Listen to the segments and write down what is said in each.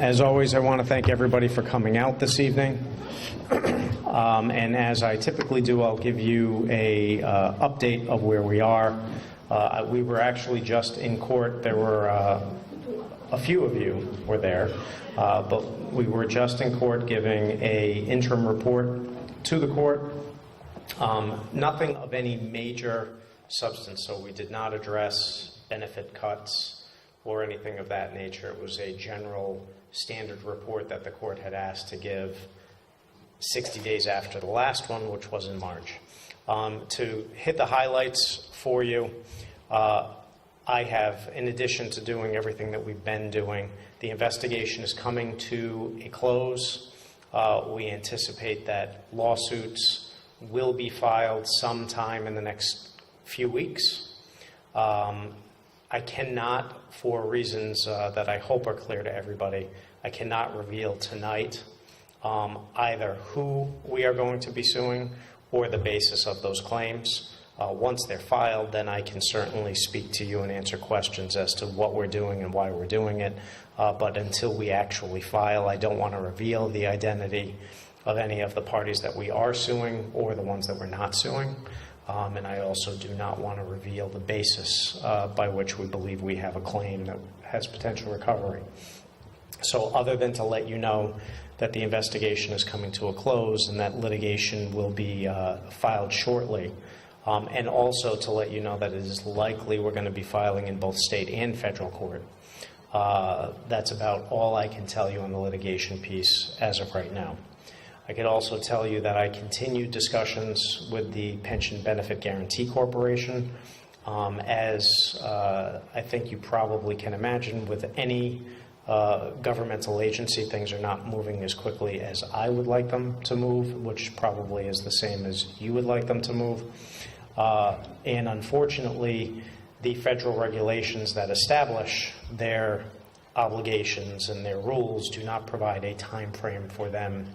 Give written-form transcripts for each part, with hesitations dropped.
As always, I want to thank everybody for coming out this evening. And as I typically do, I'll give you a update of where we are. We were actually just in court. There were a few of you were there, but we were just in court giving a interim report to the court. Nothing of any major substance, so we did not address benefit cuts or anything of that nature. It was a general standard report that the court had asked to give 60 days after the last one, which was in March. To hit the highlights for you, I have, in addition to doing everything that we've been doing, the investigation is coming to a close. We anticipate that lawsuits will be filed sometime in the next few weeks. I cannot, for reasons that I hope are clear to everybody, I cannot reveal tonight either who we are going to be suing or the basis of those claims. Once they're filed, then I can certainly speak to you and answer questions as to what we're doing and why we're doing it. But until we actually file, I don't want to reveal the identity of any of the parties that we are suing or the ones that we're not suing. And I also do not want to reveal the basis by which we believe we have a claim that has potential recovery. So other than to let you know that the investigation is coming to a close and that litigation will be filed shortly, and also to let you know that it is likely we're going to be filing in both state and federal court. That's about all I can tell you on the litigation piece as of right now. I could also tell you that I continued discussions with the Pension Benefit Guaranty Corporation. As I think you probably can imagine, with any governmental agency, things are not moving as quickly as I would like them to move, which probably is the same as you would like them to move. And unfortunately, the federal regulations that establish their obligations and their rules do not provide a time frame for them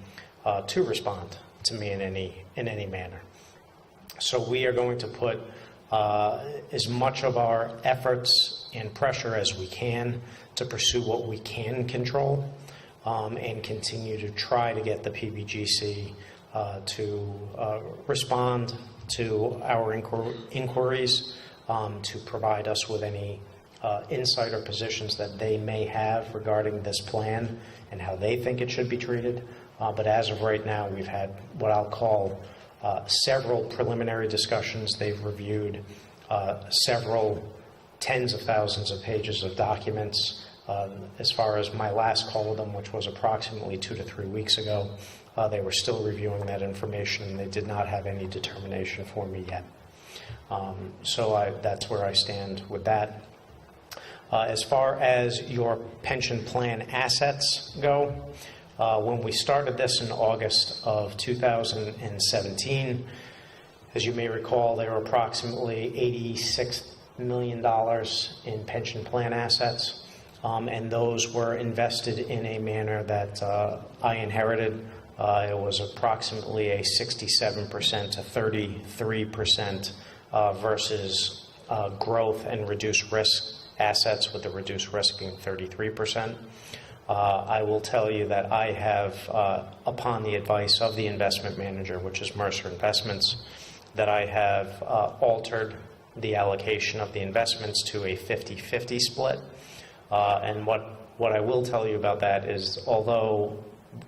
to respond to me in any manner. So we are going to put as much of our efforts and pressure as we can to pursue what we can control and continue to try to get the PBGC to respond to our inquiries, to provide us with any insight or positions that they may have regarding this plan and how they think it should be treated. But as of right now, we've had what I'll call several preliminary discussions. They've reviewed several tens of thousands of pages of documents. As far as my last call with them, which was approximately 2 to 3 weeks ago, they were still reviewing that information, and they did not have any determination for me yet. So that's where I stand with that. As far as your pension plan assets go, when we started this in August of 2017, as you may recall, there were approximately $86 million in pension plan assets, and those were invested in a manner that I inherited. It was approximately a 67% to 33% versus growth and reduced risk assets, with the reduced risk being 33%. I will tell you that I have, upon the advice of the investment manager, which is Mercer Investments, that I have altered the allocation of the investments to a 50-50 split. And what I will tell you about that is, although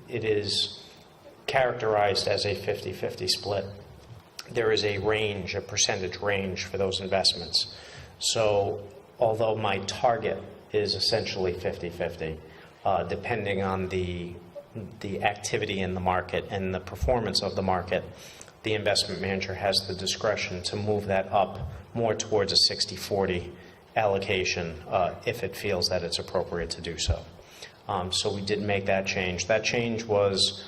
it is characterized as a 50-50 split, there is a range, a percentage range for those investments. So although my target is essentially 50-50, depending on the activity in the market and the performance of the market, the investment manager has the discretion to move that up more towards a 60-40 allocation if it feels that it's appropriate to do so. So we did make that change. That change was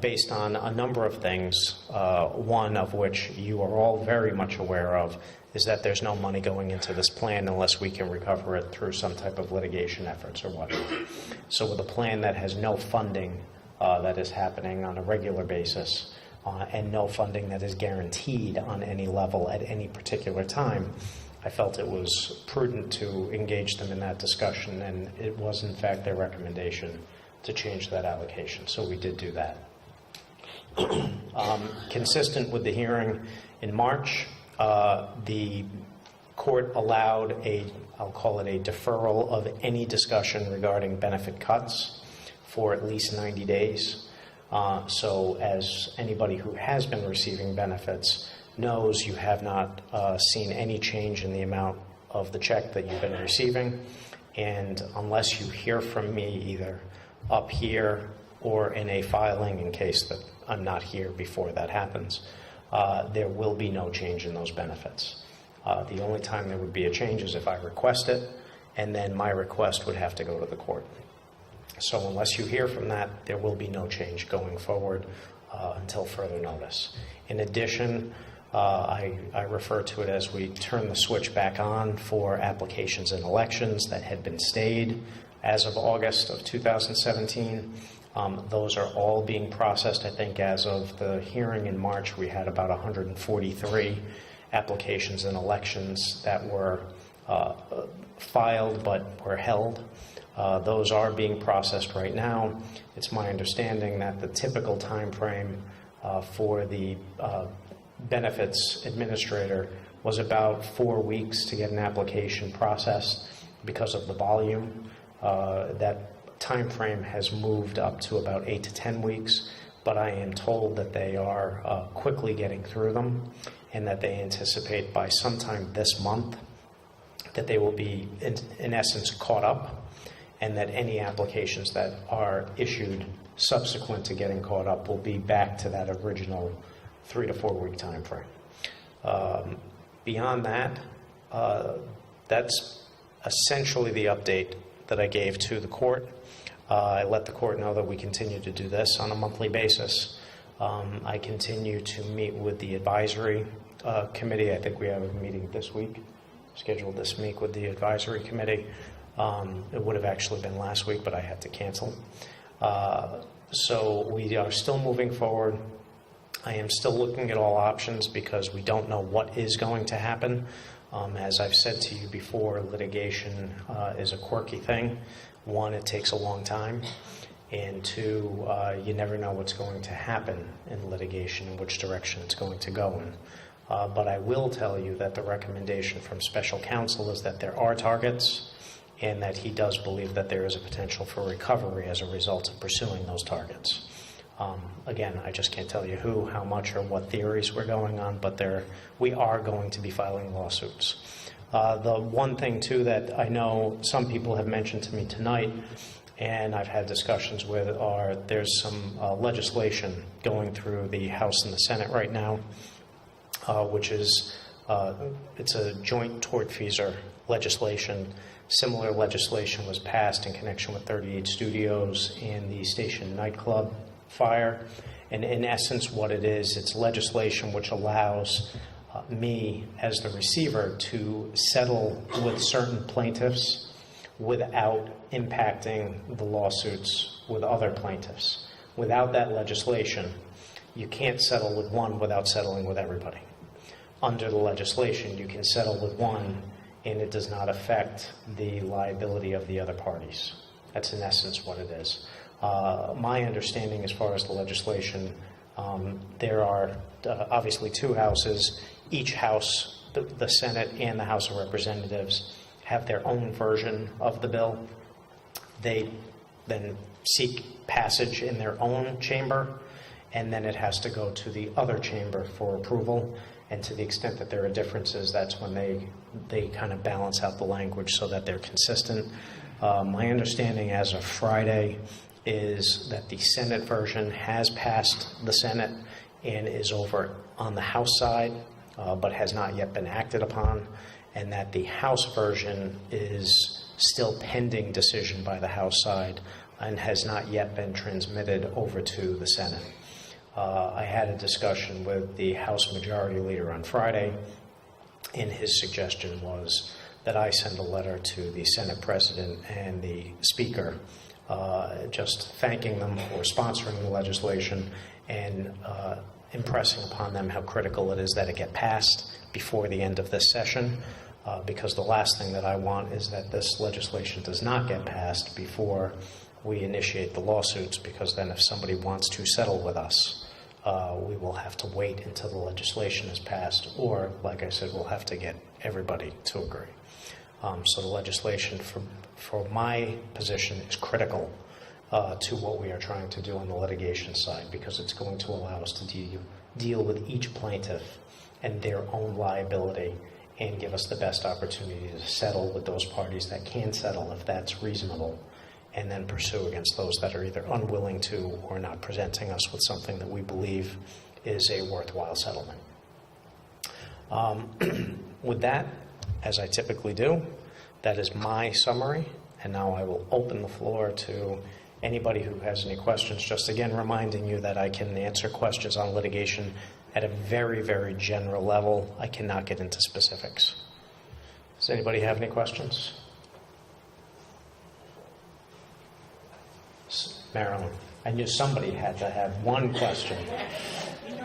based on a number of things, one of which you are all very much aware of, is that there's no money going into this plan unless we can recover it through some type of litigation efforts or whatnot. So with a plan that has no funding that is happening on a regular basis and no funding that is guaranteed on any level at any particular time, I felt it was prudent to engage them in that discussion, and it was in fact their recommendation to change that allocation, so we did do that. Consistent with the hearing in March, the court allowed I'll call it a deferral of any discussion regarding benefit cuts for at least 90 days. So as anybody who has been receiving benefits knows, you have not seen any change in the amount of the check that you've been receiving. And unless you hear from me either up here or in a filing, in case that I'm not here before that happens, there will be no change in those benefits. The only time there would be a change is if I request it, and then my request would have to go to the court. So unless you hear from that, there will be no change going forward until further notice. In addition, I refer to it as we turn the switch back on for applications and elections that had been stayed as of August of 2017. Those are all being processed. I think as of the hearing in March, we had about 143 applications and elections that were filed but were held. Those are being processed right now. It's my understanding that the typical time frame for the benefits administrator was about 4 weeks to get an application processed because of the volume. That time frame has moved up to about 8 to 10 weeks, but I am told that they are quickly getting through them, and that they anticipate by sometime this month that they will be, in essence, caught up, and that any applications that are issued subsequent to getting caught up will be back to that original 3 to 4 week time frame. Beyond that, that's essentially the update that I gave to the court. I let the court know that we continue to do this on a monthly basis. I continue to meet with the advisory committee. I think we have a meeting this week, scheduled this week with the advisory committee. It would have actually been last week, but I had to cancel. So we are still moving forward. I am still looking at all options because we don't know what is going to happen. As I've said to you before, litigation is a quirky thing. One, it takes a long time. And two, you never know what's going to happen in litigation and which direction it's going to go in. But I will tell you that the recommendation from special counsel is that there are targets, and that he does believe that there is a potential for recovery as a result of pursuing those targets. Again, I just can't tell you who, how much, or what theories we're going on, but we are going to be filing lawsuits. The one thing, too, that I know some people have mentioned to me tonight, and I've had discussions with, there's some legislation going through the House and the Senate right now, which is, it's a joint tortfeasor legislation. Similar legislation was passed in connection with 38 Studios and the Station nightclub fire. And in essence, what it is, it's legislation which allows me as the receiver to settle with certain plaintiffs without impacting the lawsuits with other plaintiffs. Without that legislation, you can't settle with one without settling with everybody. Under the legislation, you can settle with one and it does not affect the liability of the other parties. That's in essence what it is. My understanding as far as the legislation, there are obviously two houses. Each house, the Senate and the House of Representatives, have their own version of the bill. They then seek passage in their own chamber, and then it has to go to the other chamber for approval. And to the extent that there are differences, that's when they kind of balance out the language so that they're consistent. My understanding as of Friday is that the Senate version has passed the Senate and is over on the House side, but has not yet been acted upon, and that the House version is still pending decision by the House side and has not yet been transmitted over to the Senate. I had a discussion with the House Majority Leader on Friday, and his suggestion was that I send a letter to the Senate President and the Speaker just thanking them for sponsoring the legislation and impressing upon them how critical it is that it get passed before the end of this session. because the last thing that I want is that this legislation does not get passed before we initiate the lawsuits, because then if somebody wants to settle with us, we will have to wait until the legislation is passed, or, like I said, we'll have to get everybody to agree. So the legislation, for my position, is critical to what we are trying to do on the litigation side, because it's going to allow us to deal with each plaintiff and their own liability, and give us the best opportunity to settle with those parties that can settle if that's reasonable, and then pursue against those that are either unwilling to or not presenting us with something that we believe is a worthwhile settlement. With that, as I typically do, that is my summary, and now I will open the floor to anybody who has any questions. Just again reminding you that I can answer questions on litigation at a very, very general level. I cannot get into specifics. Does anybody have any questions? Marilyn, I knew somebody had to have one question.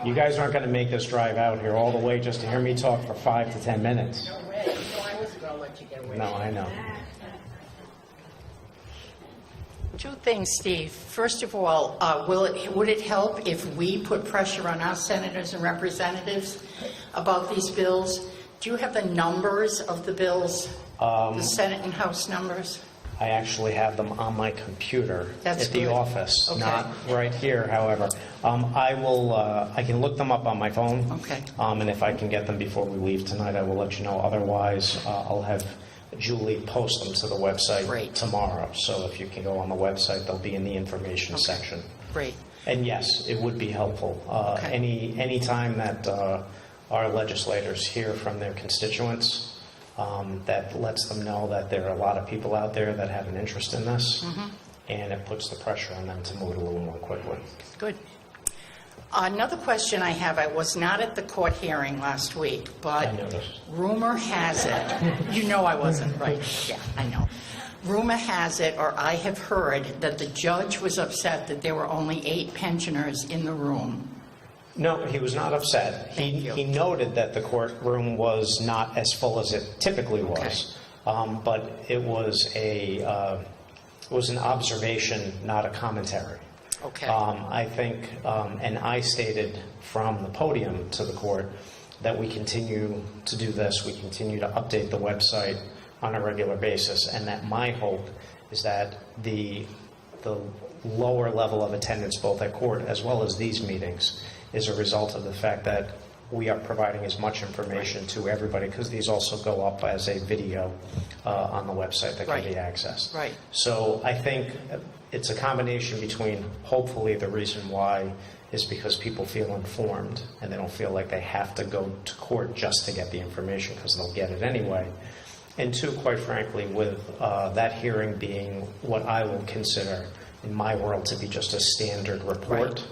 You guys aren't going to make this drive out here all the way just to hear me talk for 5 to 10 minutes. No way. No, I wasn't going to let you get away. No, I know. Two things, Steve. First of all, would it help if we put pressure on our senators and representatives about these bills? Do you have the numbers of the bills, the Senate and House numbers? I actually have them on my computer at the office, Okay. not right here, however. I can look them up on my phone. Okay. And if I can get them before we leave tonight, I will let you know. Otherwise, I'll have Julie post them to the website Great. tomorrow. So if you can go on the website, they'll be in the information section. Great. And yes, it would be helpful. Okay. Any time that our legislators hear from their constituents, that lets them know that there are a lot of people out there that have an interest in this, and it puts the pressure on them to move it a little more quickly. Good. Another question I have, I was not at the court hearing last week, but I noticed. rumor has it, you know I wasn't, right? Yeah, I know. Rumor has it, or I have heard, that the judge was upset that there were only 8 pensioners in the room. No, he was not upset. Thank you. He noted that the courtroom was not as full as it typically was, but it was an observation, not a commentary. Okay. I think, and I stated from the podium to the court that we continue to do this. We continue to update the website on a regular basis, and that my hope is that the lower level of attendance, both at court as well as these meetings, is a result of the fact that we are providing as much information to everybody, because these also go up as a video on the website that can be accessed. Right. So I think it's a combination between, hopefully the reason why is because people feel informed and they don't feel like they have to go to court just to get the information, because they'll get it anyway. And two, quite frankly, with that hearing being what I will consider in my world to be just a standard report.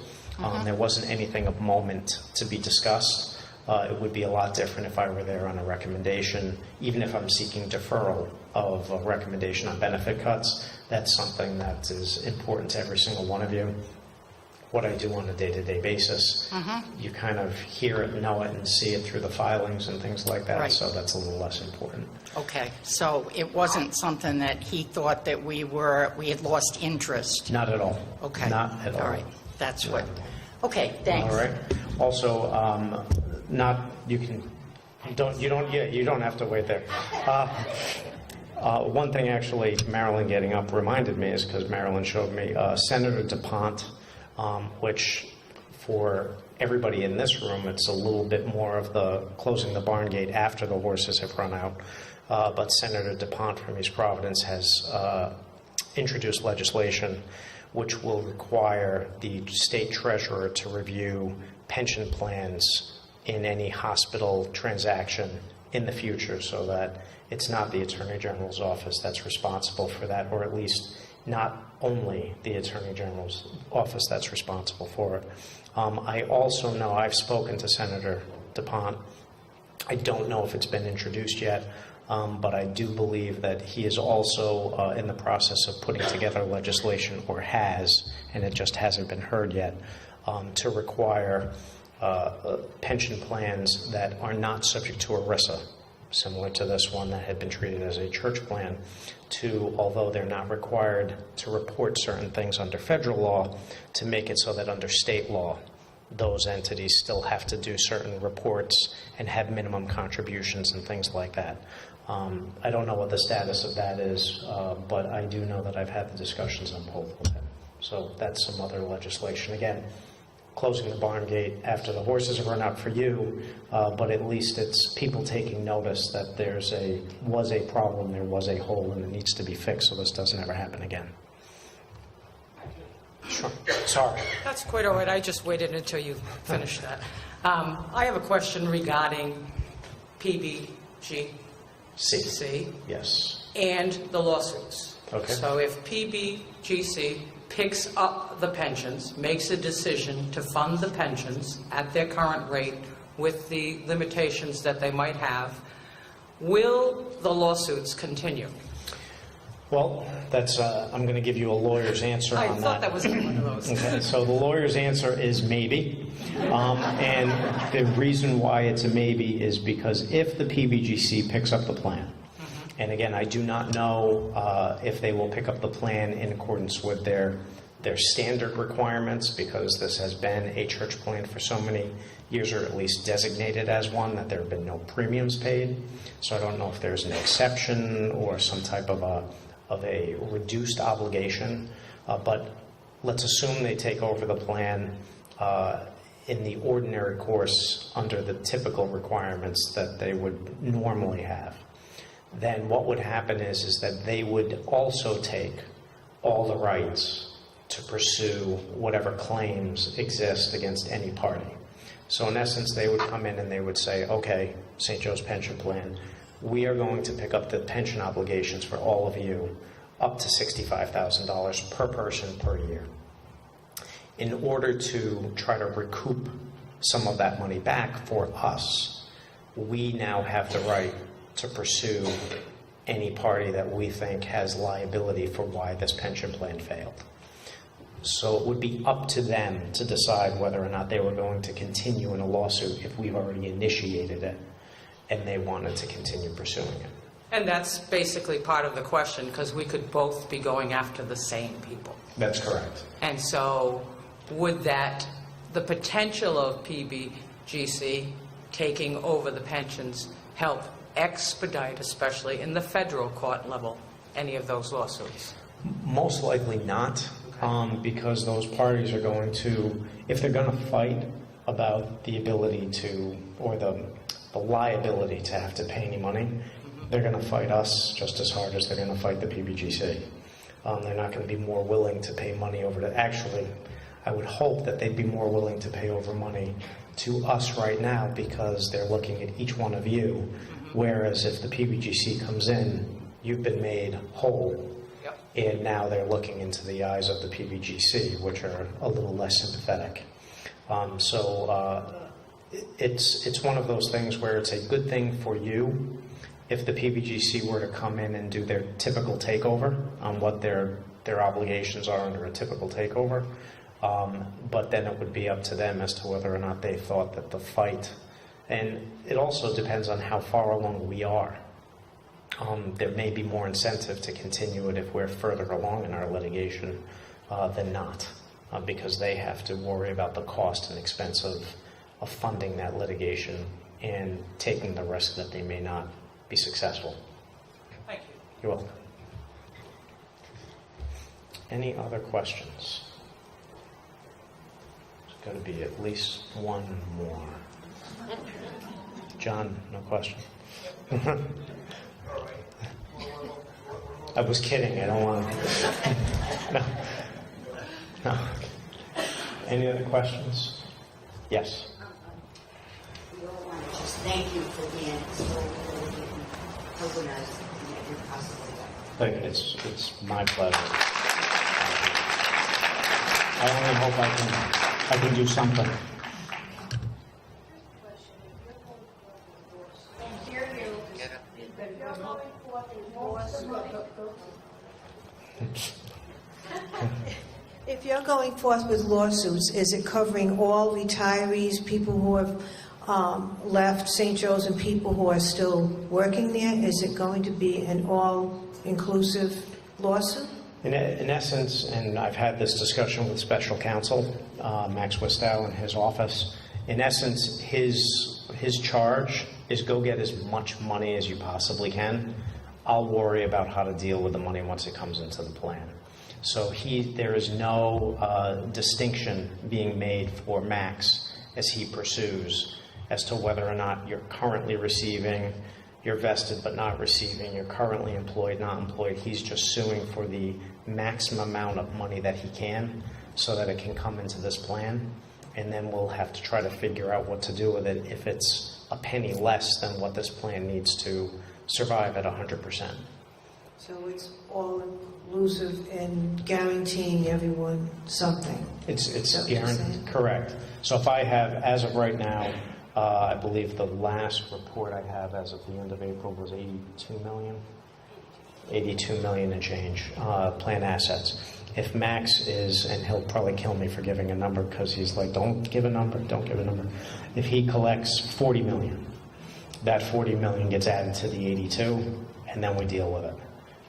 There wasn't anything of moment to be discussed. It would be a lot different if I were there on a recommendation, even if I'm seeking deferral of a recommendation on benefit cuts. That's something that is important to every single one of you. What I do on a day-to-day basis, you kind of hear it, know it, and see it through the filings and things like that, Right. so that's a little less important. Okay, so it wasn't something that he thought that we had lost interest? Not at all. Okay. Not at all. All right, that's what, okay, thanks. All right. Also, you don't have to wait there. One thing actually, Marilyn getting up reminded me, is because Marilyn showed me Senator DuPont, which for everybody in this room, it's a little bit more of the closing the barn gate after the horses have run out. But Senator DuPont from East Providence has introduced legislation which will require the state treasurer to review pension plans in any hospital transaction in the future, so that it's not the Attorney General's office that's responsible for that, or at least not only the Attorney General's office that's responsible for it. I also know, I've spoken to Senator DuPont. I don't know if it's been introduced yet, but I do believe that he is also in the process of putting together legislation, or has, and it just hasn't been heard yet, to require pension plans that are not subject to ERISA similar to this one that had been treated as a church plan, to, although they're not required to report certain things under federal law, to make it so that under state law, those entities still have to do certain reports and have minimum contributions and things like that. I don't know what the status of that is, but I do know that I've had the discussions on both with him. So that's some other legislation. Again, closing the barn gate after the horses have run out for you, but at least it's people taking notice that was a problem, there was a hole, and it needs to be fixed so this doesn't ever happen again. Sure. Sorry. That's quite all right. I just waited until you finished that. I have a question regarding PBGC Yes. and the lawsuits. Okay. So if PBGC picks up the pensions, makes a decision to fund the pensions at their current rate with the limitations that they might have, will the lawsuits continue? Well, that's, I'm going to give you a lawyer's answer on that. I thought that was one of those. Okay, so the lawyer's answer is maybe. And the reason why it's a maybe is because if the PBGC picks up the plan, and again, I do not know if they will pick up the plan in accordance with their standard requirements, because this has been a church plan for so many years, or at least designated as one, that there have been no premiums paid. So I don't know if there's an exception or some type of a reduced obligation. But let's assume they take over the plan in the ordinary course under the typical requirements that they would normally have. Then what would happen is that they would also take all the rights to pursue whatever claims exist against any party. So in essence, they would come in and they would say, okay, St. Joe's Pension Plan, we are going to pick up the pension obligations for all of you up to $65,000 per person per year. In order to try to recoup some of that money back for us, we now have the right to pursue any party that we think has liability for why this pension plan failed. So it would be up to them to decide whether or not they were going to continue in a lawsuit if we've already initiated it and they wanted to continue pursuing it. And that's basically part of the question, because we could both be going after the same people. That's correct. And so would the potential of PBGC taking over the pensions help expedite, especially in the federal court level, any of those lawsuits? Most likely not, because those parties are going to, if they're going to fight about the ability to, or the liability to have to pay any money, they're going to fight us just as hard as they're going to fight the PBGC. They're not going to be more willing to pay money over to, actually, I would hope that they'd be more willing to pay over money to us right now, because they're looking at each one of you. Whereas if the PBGC comes in, you've been made whole, Yep. and now they're looking into the eyes of the PBGC, which are a little less sympathetic. It's one of those things where it's a good thing for you if the PBGC were to come in and do their typical takeover on what their obligations are under a typical takeover. But then it would be up to them as to whether or not they thought that the fight, and it also depends on how far along we are. There may be more incentive to continue it if we're further along in our litigation than not, because they have to worry about the cost and expense of funding that litigation and taking the risk that they may not be successful. Thank you. You're welcome. Any other questions? There's got to be at least one more. John, no question? I was kidding. I don't want to. No. Any other questions? Yes. We all want to just thank you for being so organized in every possible way. It's my pleasure. I only hope I can do something. If you're going forth with lawsuits, is it covering all retirees, people who have left St. Joe's and people who are still working there? Is it going to be an all-inclusive lawsuit? In essence, and I've had this discussion with special counsel, Max Wistow in his office, in essence, his charge is go get as much money as you possibly can. I'll worry about how to deal with the money once it comes into the plan. So there is no distinction being made for Max as he pursues as to whether or not you're currently receiving, you're vested but not receiving, you're currently employed, not employed. He's just suing for the maximum amount of money that he can so that it can come into this plan. And then we'll have to try to figure out what to do with it if it's a penny less than what this plan needs to survive at 100%. So it's all-inclusive and guaranteeing everyone something? It's Is that what you're guaranteed, saying? correct. So if I have, as of right now, I believe the last report I have as of the end of April was 82 million. 82 million and change, plan assets. If Max is, and he'll probably kill me for giving a number because he's like, don't give a number, don't give a number. If he collects 40 million, that 40 million gets added to the 82, and then we deal with it.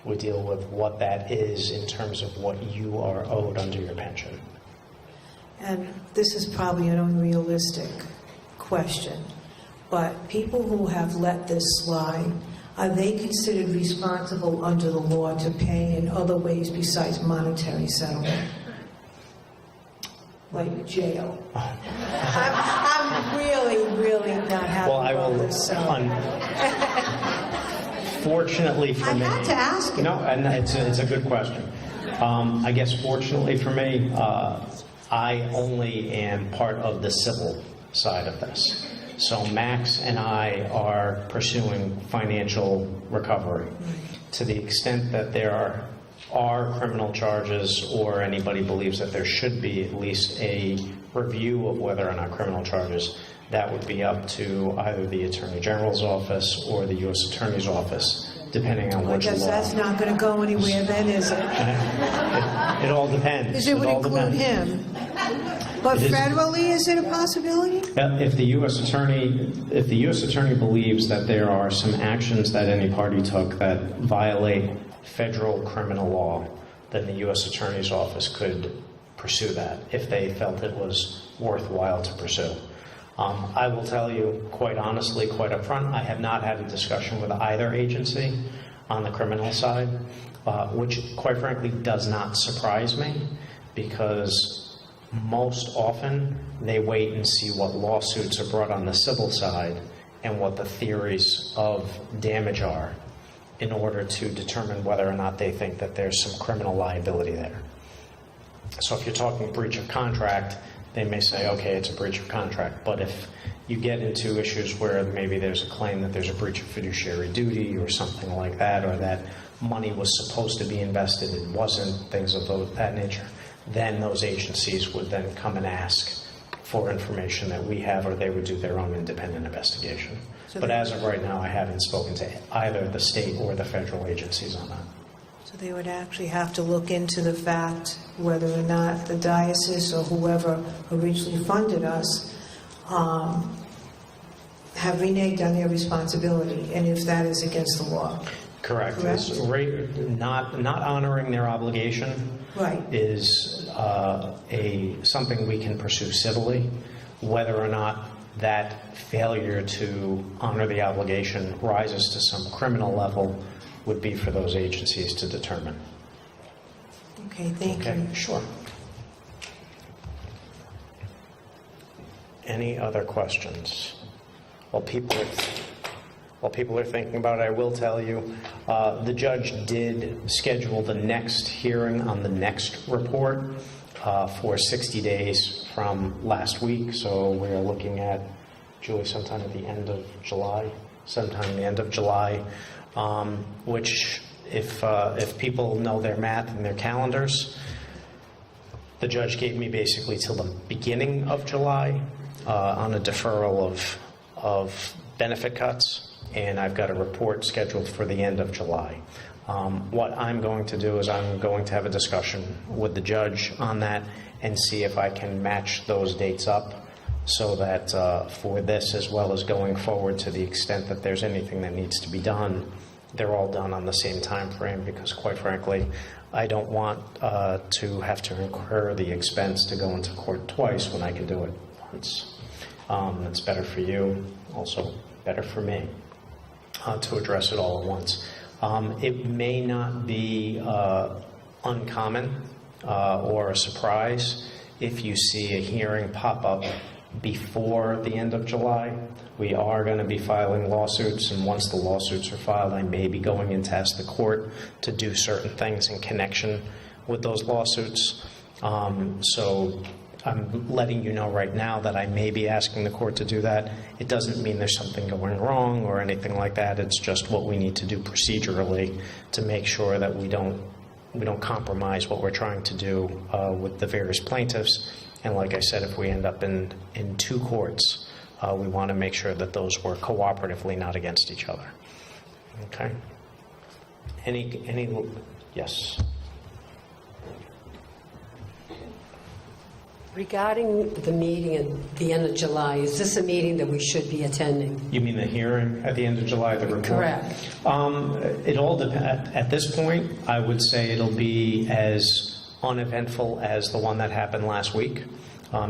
We deal with what that is in terms of what you are owed under your pension. And this is probably an unrealistic question, but people who have let this slide, are they considered responsible under the law to pay in other ways besides monetary settlement? Like jail? I'm really not happy Well, I about will, this. So. Fortunately for I me. had to ask you. No, and it's a good question. I guess fortunately for me, I only am part of the civil side of this. So Max and I are pursuing financial recovery. To the extent that there are criminal charges or anybody believes that there should be at least a review of whether or not criminal charges, that would be up to either the Attorney General's office or the U.S. Attorney's office, depending on I which law. guess that's not going to go anywhere then, is it? It all depends. Because it would all include depends. him. But It is- federally, is it a possibility? If the U.S. Attorney believes that there are some actions that any party took that violate federal criminal law, then the U.S. Attorney's office could pursue that if they felt it was worthwhile to pursue. I will tell you, quite honestly, quite upfront, I have not had a discussion with either agency on the criminal side, which, quite frankly, does not surprise me, because most often they wait and see what lawsuits are brought on the civil side and what the theories of damage are in order to determine whether or not they think that there's some criminal liability there. So if you're talking breach of contract, they may say, okay, it's a breach of contract. But if you get into issues where maybe there's a claim that there's a breach of fiduciary duty or something like that, or that money was supposed to be invested, it wasn't, things of that nature, then those agencies would then come and ask for information that we have, or they would do their own independent investigation. But as of right now, I haven't spoken to either the state or the federal agencies on that. So they would actually have to look into the fact whether or not the diocese or whoever originally funded us have reneged on their responsibility, and if that is against the law. Correct. Correct? Not honoring their obligation Right. is something we can pursue civilly. Whether or not that failure to honor the obligation rises to some criminal level would be for those agencies to determine. Okay, thank you. Sure. Any other questions? While people are thinking about it, I will tell you, the judge did schedule the next hearing on the next report for 60 days from last week. So we're looking at, Julie, sometime at the end of July, which if people know their math and their calendars, the judge gave me basically till the beginning of July on a deferral of benefit cuts, and I've got a report scheduled for the end of July. What I'm going to do is I'm going to have a discussion with the judge on that and see if I can match those dates up so that for this, as well as going forward, to the extent that there's anything that needs to be done, they're all done on the same time frame, because quite frankly, I don't want to have to incur the expense to go into court twice when I can do it once. It's better for you, also better for me, to address it all at once. It may not be uncommon or a surprise if you see a hearing pop up before the end of July. We are going to be filing lawsuits, and once the lawsuits are filed, I may be going in to ask the court to do certain things in connection with those lawsuits. So I'm letting you know right now that I may be asking the court to do that. It doesn't mean there's something going wrong or anything like that. It's just what we need to do procedurally to make sure that we don't compromise what we're trying to do with the various plaintiffs. And like I said, if we end up in two courts, we want to make sure that those work cooperatively, not against each other. Okay? Yes? Regarding the meeting at the end of July, is this a meeting that we should be attending? You mean the hearing at the end of July, the report? Correct. It all depends. At this point, I would say it'll be as uneventful as the one that happened last week,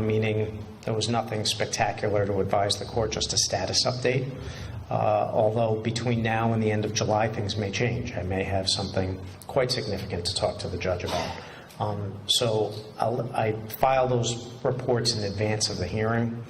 meaning there was nothing spectacular to advise the court, just a status update. Although between now and the end of July, things may change. I may have something quite significant to talk to the judge about. So I file those reports in advance of the hearing.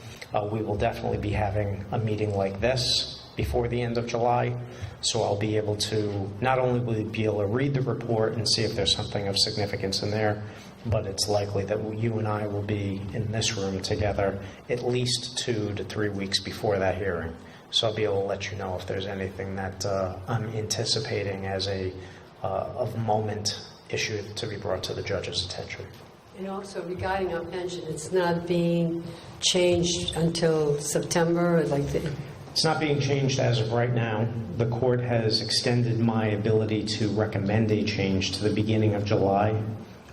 We will definitely be having a meeting like this before the end of July. So I'll be able to, not only will we be able to read the report and see if there's something of significance in there, but it's likely that you and I will be in this room together at least 2 to 3 weeks before that hearing. So I'll be able to let you know if there's anything that I'm anticipating as a of moment issue to be brought to the judge's attention. And also regarding our pension, it's not being changed until September, It's not being changed as of right now. The court has extended my ability to recommend a change to the beginning of July.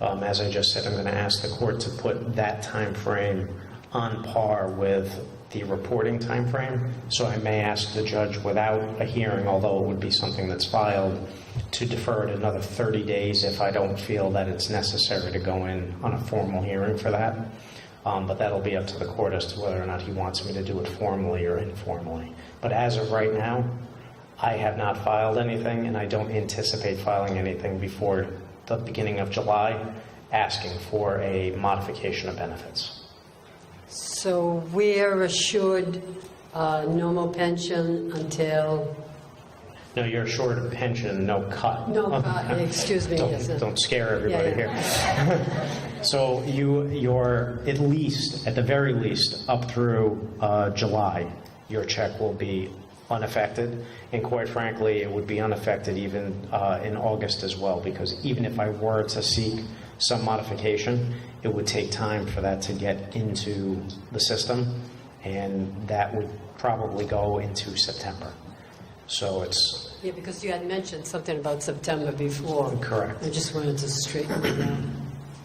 As I just said, I'm going to ask the court to put that time frame on par with the reporting time frame. So I may ask the judge without a hearing, although it would be something that's filed, to defer it another 30 days if I don't feel that it's necessary to go in on a formal hearing for that. But that'll be up to the court as to whether or not he wants me to do it formally or informally. But as of right now, I have not filed anything, and I don't anticipate filing anything before the beginning of July asking for a modification of benefits. so we're assured normal pension until... No, you're short of pension, no cut. No cut, excuse me. Don't scare everybody here. So you're at least, at the very least, up through July, your check will be unaffected. And quite frankly, it would be unaffected even in August as well, because even if I were to seek some modification, it would take time for that to get into the system, and that would probably go into September. So it's... Yeah, because you had mentioned something about September before. Correct. I just wanted to straighten it out.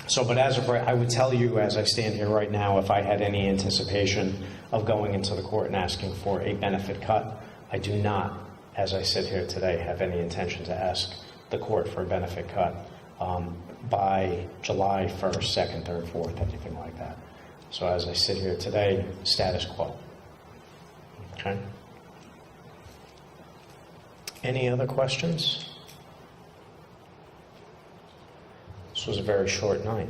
So, but as of right, I would tell you, as I stand here right now, if I had any anticipation of going into the court and asking for a benefit cut, I do not, as I sit here today, have any intention to ask the court for a benefit cut by July 1st, 2nd, 3rd, 4th, anything like that. So as I sit here today, status quo. Okay? Any other questions? This was a very short night.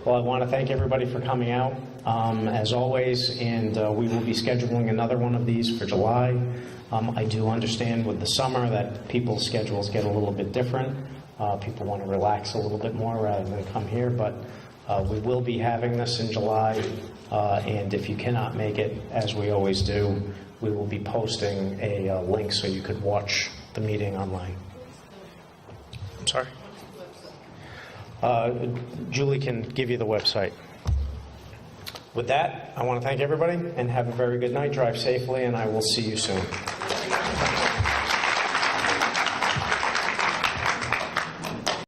Well, I want to thank everybody for coming out, as always, and we will be scheduling another one of these for July. I do understand with the summer that people's schedules get a little bit different. People want to relax a little bit more rather than come here, but we will be having this in July, and if you cannot make it, as we always do, we will be posting a link so you could watch the meeting online. I'm sorry? Julie can give you the website. With that, I want to thank everybody and have a very good night. Drive safely, and I will see you soon.